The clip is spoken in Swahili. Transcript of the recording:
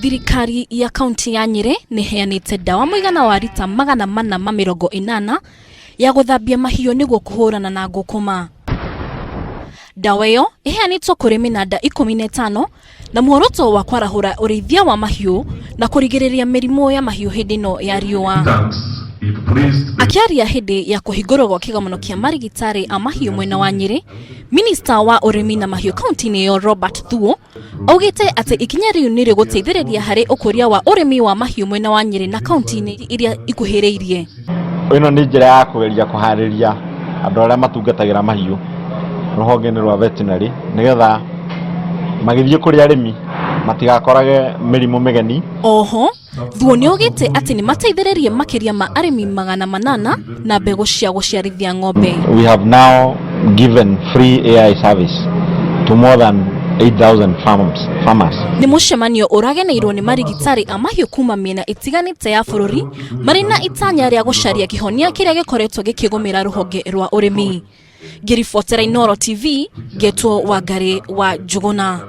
Thirikari ya kaunti ya Nyeri nĩ heanĩte dawa mũigana wa rita 480 ya gũthambia mahiũ nĩguo kũhũrana na ngũkũma. Dawa ĩyo ĩheanĩtwo kũrĩ mĩnanda 15 na muoroto wa kwarahũra ũrĩithia wa mahiũ na kũrigĩrĩria mĩrimũ ya mahiũ hĩndĩ ĩno ya riũa. Akiaria hĩndĩ ya kũhingũrwo gwa kĩgomano kĩa marigitari a mahiũ mwena wa Nyeri, Minister wa ũrĩmi na mahiũ kaunti-inĩ ĩyo Robert Thuo augĩte atĩ ikinya rĩu nĩ rĩgũteithĩrĩria harĩ ũkũria wa ũrĩmi wa mahiũ mwena wa Nyeri na kaunti-inĩ iria ikuhĩrĩirie. Ĩno nĩ njĩra ya kũgeria kũharĩria andũ arĩa matungatagĩra mahiũ rũhonge-inĩ rwa veterinary nĩgetha magĩthiĩ kũrĩ arĩmi matigakorage mĩrimũ mĩgeni. Oho Thuo nĩ augĩte atĩ nĩ mateithĩrĩrie makĩria ma arĩmi 800 na mbegũ cia gũciarithia ng'ombe. We have now given free AI service to more than 8,000 farmers. Nĩ mũcemanio ũrageneirwo nĩ marigitari a mahiũ kuma mĩena ĩtiganĩte ya bũrũri marĩ na itanya rĩa gũcaria kĩhonia kĩrĩa gĩkoretwo gĩkĩgũmĩra rũhonge rwa ũrĩmi. Ngĩribotera Inooro TV, Getwo Wangari wa Njuguna.